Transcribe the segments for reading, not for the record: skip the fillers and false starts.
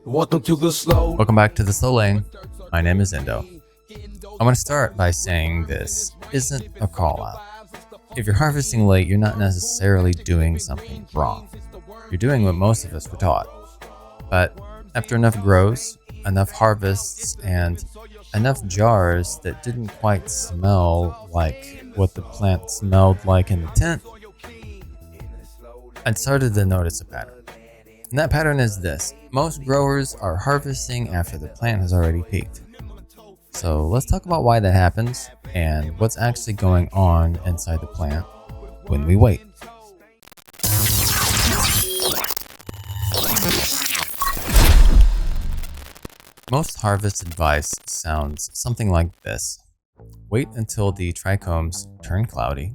Welcome to the slow. Welcome back to the Slow Lane. My name is Indo. I want to start by saying this isn't a call out. If you're harvesting late, you're not necessarily doing something wrong. You're doing what most of us were taught. But after enough grows, enough harvests, and enough jars that didn't quite smell like what the plant smelled like in the tent, I started to notice a pattern. And that pattern is this. Most growers are harvesting after the plant has already peaked. So let's talk about why that happens and what's actually going on inside the plant when we wait. Most harvest advice sounds something like this. Wait until the trichomes turn cloudy,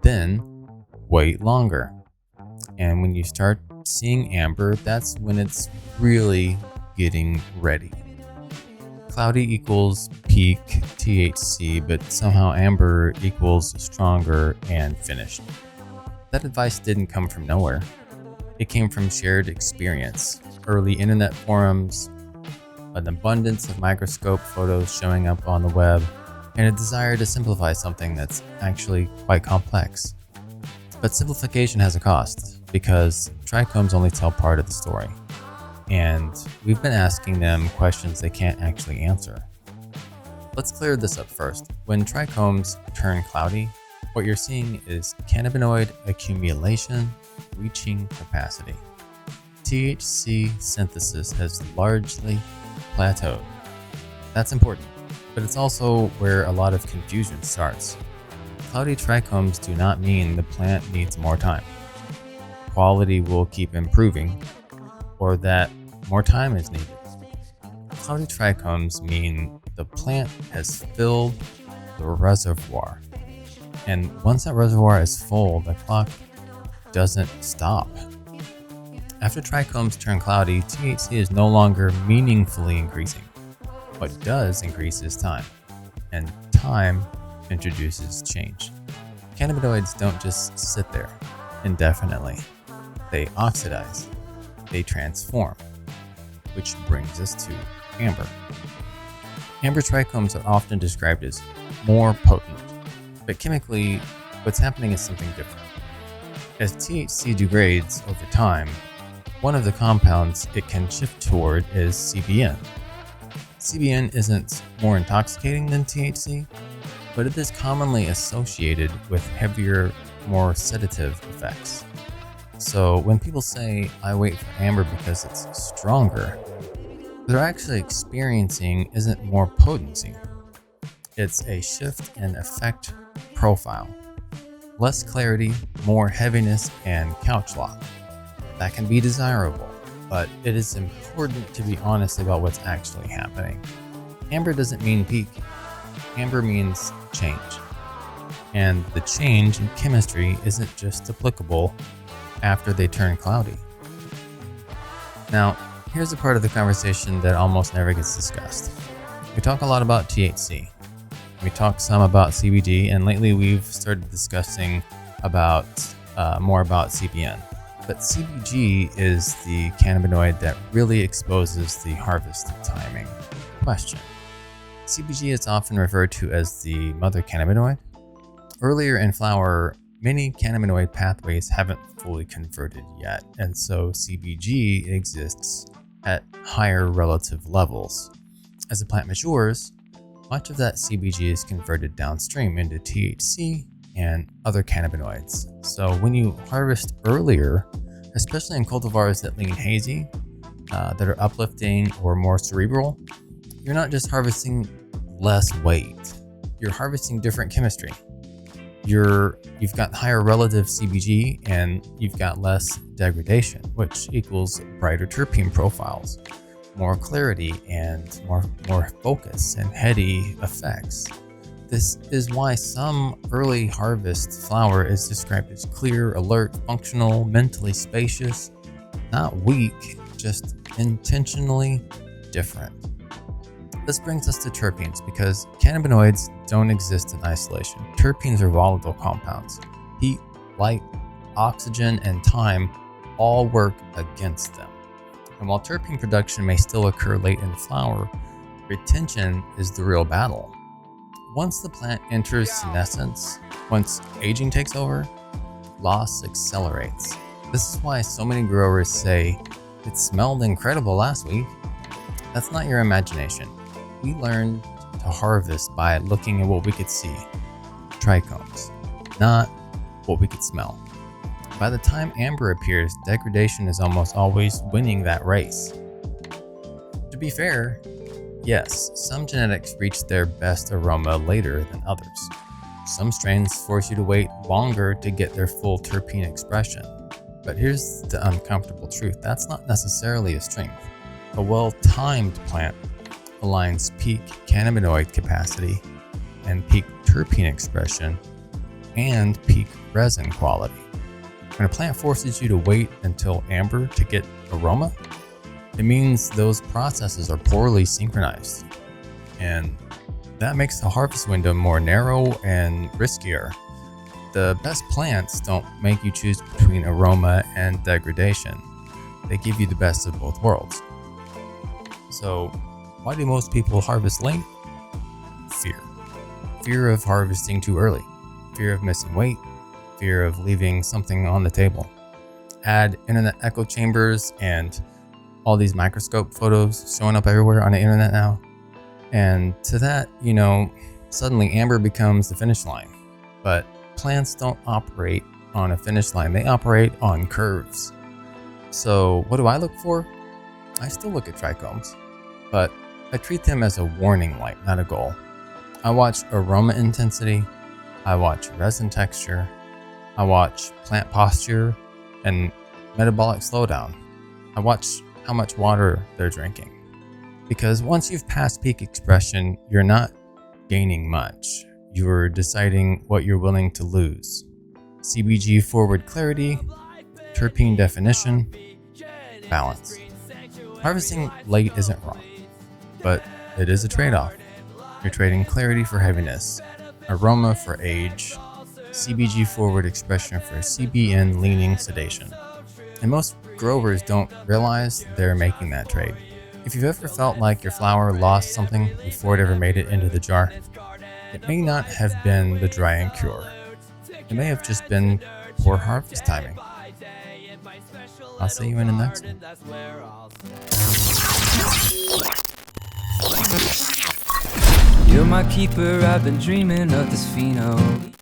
then wait longer. And when you start seeing amber, that's when it's really getting ready. Cloudy equals peak THC, but somehow amber equals stronger and finished. That advice didn't come from nowhere. It came from shared experience, early internet forums, an abundance of microscope photos showing up on the web, and a desire to simplify something that's actually quite complex. But simplification has a cost, because trichomes only tell part of the story, and we've been asking them questions they can't actually answer. Let's clear this up first. When trichomes turn cloudy, what you're seeing is cannabinoid accumulation reaching capacity. THC synthesis has largely plateaued. That's important, but it's also where a lot of confusion starts. Cloudy trichomes do not mean the plant needs more time. Quality will keep improving, or that more time is needed. Cloudy trichomes mean the plant has filled the reservoir, and once that reservoir is full, the clock doesn't stop. After trichomes turn cloudy, THC is no longer meaningfully increasing. What does increase is time, and time introduces change. Cannabinoids don't just sit there indefinitely. They oxidize, they transform, which brings us to amber. Amber trichomes are often described as more potent, but chemically, what's happening is something different. As THC degrades over time, one of the compounds it can shift toward is CBN. CBN isn't more intoxicating than THC, but it is commonly associated with heavier, more sedative effects. So when people say, I wait for amber because it's stronger, what they're actually experiencing isn't more potency. It's a shift in effect profile. Less clarity, more heaviness, and couch lock. That can be desirable, but it is important to be honest about what's actually happening. Amber doesn't mean peak. Amber means change. And the change in chemistry isn't just applicable after they turn cloudy. Now, here's a part of the conversation that almost never gets discussed. We talk a lot about THC. We talk some about CBD, and lately we've started discussing about more about CBN. But CBG is the cannabinoid that really exposes the harvest timing question. CBG is often referred to as the mother cannabinoid. Earlier in flower, many cannabinoid pathways haven't fully converted yet, and so CBG exists at higher relative levels. As the plant matures, much of that CBG is converted downstream into THC and other cannabinoids. So when you harvest earlier, especially in cultivars that lean hazy, that are uplifting or more cerebral, you're not just harvesting less weight, you're harvesting different chemistry. You've got higher relative CBG and you've got less degradation, which equals brighter terpene profiles, more clarity, and more focus and heady effects. This is why some early harvest flower is described as clear, alert, functional, mentally spacious, not weak, just intentionally different. This brings us to terpenes, because cannabinoids don't exist in isolation. Terpenes are volatile compounds. Heat, light, oxygen, and time all work against them. And while terpene production may still occur late in the flower, retention is the real battle. Once the plant enters senescence, once aging takes over, loss accelerates. This is why so many growers say, "It smelled incredible last week." That's not your imagination. We learned to harvest by looking at what we could see, trichomes, not what we could smell. By the time amber appears, degradation is almost always winning that race. To be fair, yes, some genetics reach their best aroma later than others. Some strains force you to wait longer to get their full terpene expression. But here's the uncomfortable truth: that's not necessarily a strength. A well-timed plant aligns peak cannabinoid capacity and peak terpene expression and peak resin quality. When a plant forces you to wait until amber to get aroma, it means those processes are poorly synchronized. And that makes the harvest window more narrow and riskier. The best plants don't make you choose between aroma and degradation. They give you the best of both worlds. So, why do most people harvest late? Fear. Fear of harvesting too early. Fear of missing weight. Fear of leaving something on the table. Add internet echo chambers and all these microscope photos showing up everywhere on the internet now. And to that, suddenly amber becomes the finish line. But plants don't operate on a finish line. They operate on curves. So what do I look for? I still look at trichomes, but I treat them as a warning light, not a goal. I watch aroma intensity. I watch resin texture. I watch plant posture and metabolic slowdown. I watch how much water they're drinking. Because once you've passed peak expression, you're not gaining much. You're deciding what you're willing to lose. CBG forward clarity, terpene definition, balance. Harvesting late isn't wrong, but it is a trade-off. You're trading clarity for heaviness, aroma for age, CBG forward expression for CBN leaning sedation. And most growers don't realize they're making that trade. If you've ever felt like your flower lost something before it ever made it into the jar, it may not have been the dry and cure. It may have just been poor harvest timing. I'll see you in the next one. You're my keeper, I've been dreaming of this pheno.